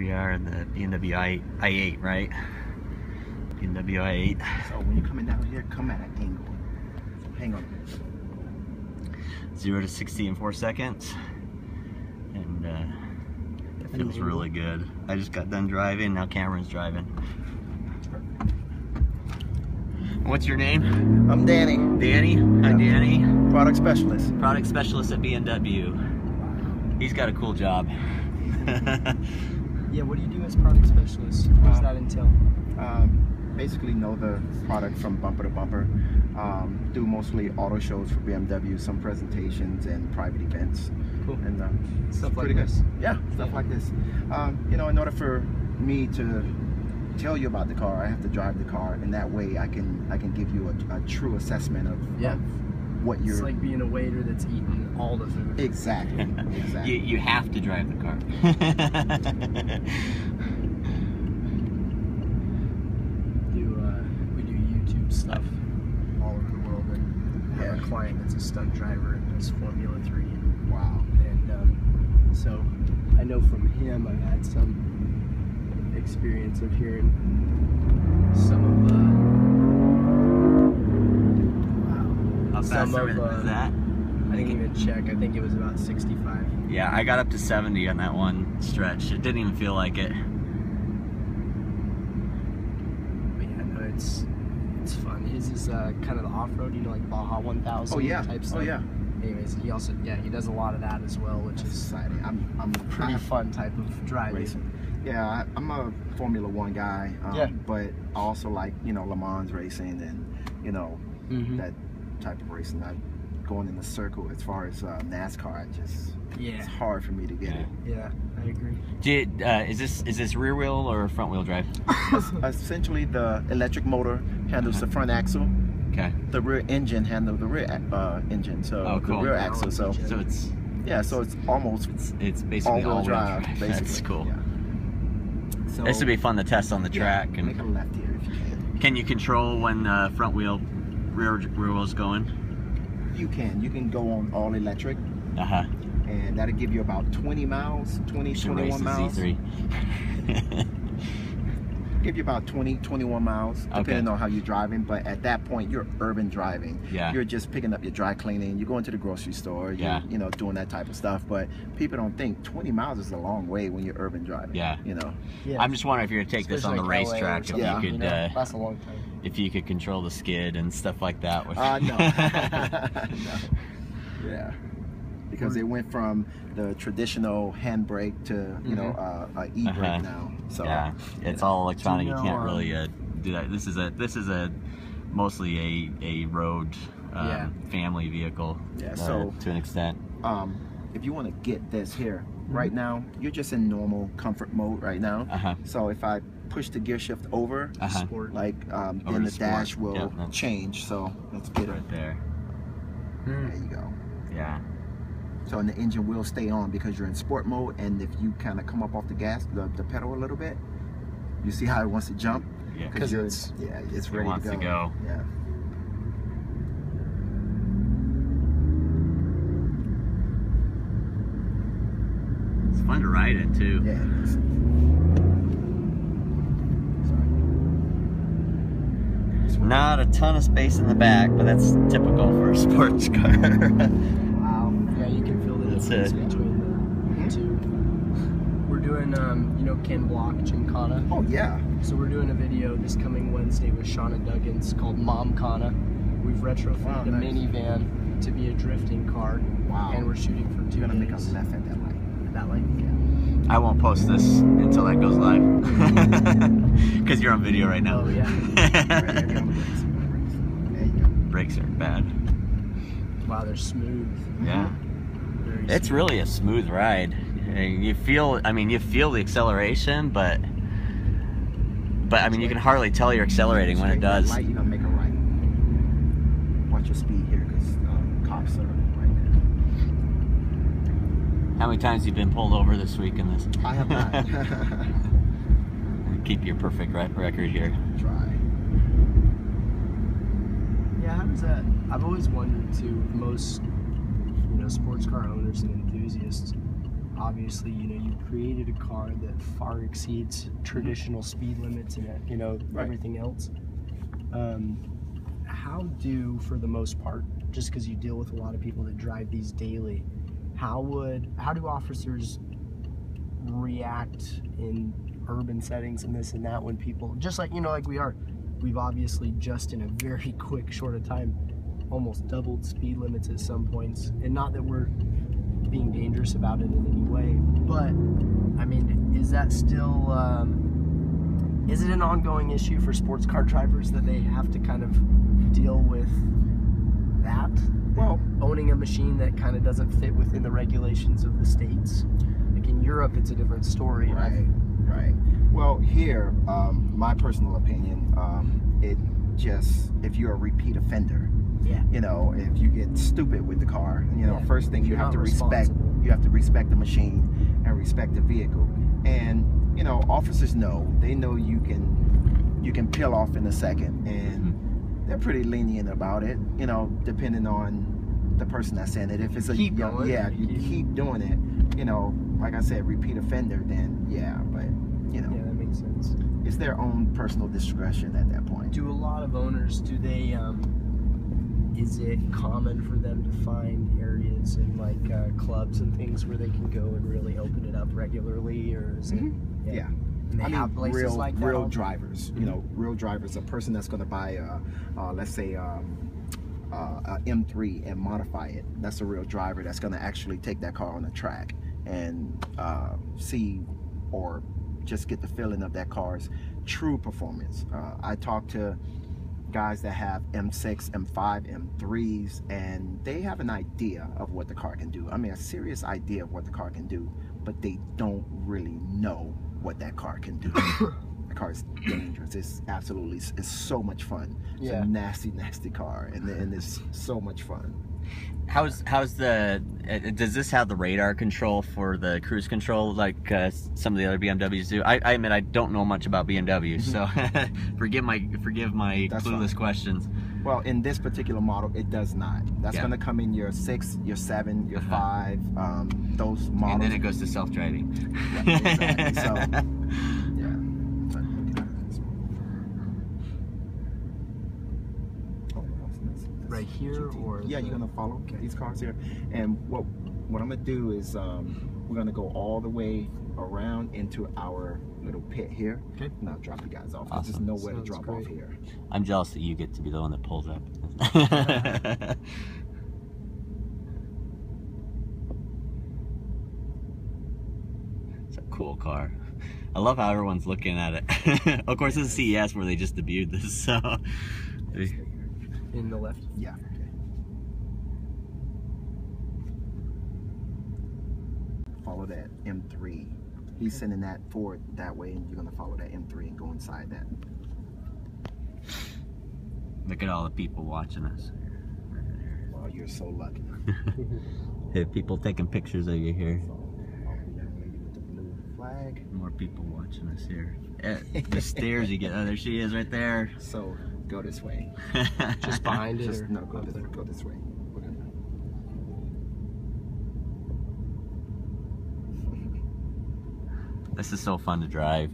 we are in the BMW i8, right? BMW i8. So when you're coming down here, come at an angle. So hang on. 0 to 60 in 4 seconds. And it feels really good. I just got done driving, now Cameron's driving. What's your name? I'm Danny. Danny? Hi, Danny. Product specialist. Product specialist at BMW. He's got a cool job. Yeah, what do you do as product specialist? What does that entail? Basically know the product from bumper to bumper. Do mostly auto shows for BMW, some presentations and private events. Cool. And Stuff like pretty this. good. Yeah, stuff like this. You know, in order for me to tell you about the car, I have to drive the car, and that way I can give you a true assessment of what you're. It's like being a waiter that's eating all the food. Exactly. Exactly. You have to drive the car. We do YouTube stuff all over the world, and have a client that's a stunt driver and does Formula 3. Wow. And so I know from him I've had some experience of hearing some of How fast is that? I didn't even check. I think it was about 65. Yeah, I got up to 70 on that one stretch. It didn't even feel like it. But yeah, no, it's fun. His is kind of the off-road, you know, like Baja 1000 type stuff. Oh yeah. Anyways, he also he does a lot of that as well, which is exciting. I'm pretty fun type of driving. Racing. Yeah, I'm a Formula 1 guy, but I also like, you know, Le Mans racing and, you know, that type of racing. Going in the circle as far as NASCAR, it's hard for me to get it. Yeah, I agree. Is this rear wheel or front wheel drive? Essentially, the electric motor handles the front axle. Okay. The rear engine handles the rear engine. So the rear axle. So it's so it's almost it's basically all-wheel drive. Basically. That's cool. Yeah. So this would be fun to test on the track. And make a left here if you can. Can you control when the front wheel, rear wheel is going? You can go on all electric. And that'll give you about 20 miles, 21 miles. Z3. Give you about 21 miles, depending on how you're driving. But at that point, you're urban driving. Yeah. You're just picking up your dry cleaning. You're going to the grocery store. You're, you know, doing that type of stuff. But people don't think 20 miles is a long way when you're urban driving. Yeah. You know. Yeah. I'm just wondering if you're gonna take this on the racetrack, if you could. You know, that's a long time. If you could control the skid and stuff like that. No. No. Yeah. Because it went from the traditional handbrake to a e-brake now. So it's all electronic. You can't really do that. This is a mostly a road family vehicle. Yeah. So to an extent. If you want to get this here right now, you're just in normal comfort mode right now. So if I push the gear shift over, sport, like then the dash will change. So let's get it there. There you go. Yeah. So and the engine will stay on because you're in sport mode, and if you kind of come up off the gas, the pedal a little bit, you see how it wants to jump? Yeah. Because it's ready to go. Yeah. It's fun to ride it too. Yeah, it is. Not a ton of space in the back, but that's typical for a sports car. Wow. Yeah, you can feel the difference between the two. We're doing, you know, Ken Block Gymkhana. Oh yeah. So we're doing a video this coming Wednesday with Shauna Duggins called Momkhana. We've retrofitted a minivan to be a drifting car. Wow. And we're shooting for 2 days. You're gonna make a left at that light. That light? Yeah. I won't post this until that goes live. Because you're on video right now. Oh yeah. There you go. Brakes are bad. Wow, they're smooth. Yeah. It's really a smooth ride. You feel, I mean, you feel the acceleration, but I mean, you can hardly tell you're accelerating when it does. Light, you're gonna make a right. Watch your speed here, because cops are right there. How many times have you been pulled over this week in this? I have not. Keep your perfect record here. Try. Yeah, how does that? I've always wondered too. Most, you know, sports car owners and enthusiasts obviously, you know, you created a car that far exceeds traditional speed limits and, you know, everything else. How do, for the most part, just because you deal with a lot of people that drive these daily, how do officers react in urban settings and this and that when people, just like, you know, like we've obviously just in a very quick short of time almost doubled speed limits at some points, and not that we're being dangerous about it in any way, but I mean, is that still is it an ongoing issue for sports car drivers that they have to kind of deal with that? Well, owning a machine that kind of doesn't fit within the regulations of the states. Like in Europe, it's a different story. Right. Well, here, my personal opinion, it just, if you're a repeat offender, you know, if you get stupid with the car, you know, first thing you have to respect the machine and respect the vehicle. And, you know, officers know, they know you can peel off in a second, and they're pretty lenient about it, you know, depending on the person that's in it. If it's a you keep doing it, you know, like I said, repeat offender, then but you know, that makes sense. It's their own personal discretion at that point. Do a lot of owners, do they is it common for them to find areas in like clubs and things where they can go and really open it up regularly, or is it Yeah. And they have places like that. Real drivers, you know, real drivers. A person that's going to buy let's say a M3 and modify it. That's a real driver that's going to actually take that car on the track and see or just get the feeling of that car's true performance. I talk to guys that have M6, M5, M3s, and they have an idea of what the car can do. I mean, a serious idea of what the car can do, but they don't really know what that car can do. The car is dangerous. It's absolutely, it's so much fun. It's a nasty, nasty car, and it's so much fun. How's the, does this have the radar control for the cruise control like some of the other BMWs do? I admit I don't know much about BMW, so forgive my clueless questions. Well, in this particular model, it does not. That's going to come in your 6, your 7, your 5, those models. And then it goes to self-driving. Yeah, exactly. So, right here, or you're gonna follow these cars here, and what I'm gonna do is we're gonna go all the way around into our little pit here. Okay. And I'll drop you guys off. Awesome. There's nowhere to drop off here. I'm jealous that you get to be the one that pulls up. It's a cool car. I love how everyone's looking at it. Of course, this is CES where they just debuted this, so. In the left? Yeah. Okay. Follow that M3. He's sending that forward that way, and you're going to follow that M3 and go inside that. Look at all the people watching us. Wow, you're so lucky. Hey, people taking pictures of you here. With the blue flag. More people watching us here. The stairs you get. Oh, there she is right there. So go this way. Just behind it? Just, no, go this way. This is so fun to drive.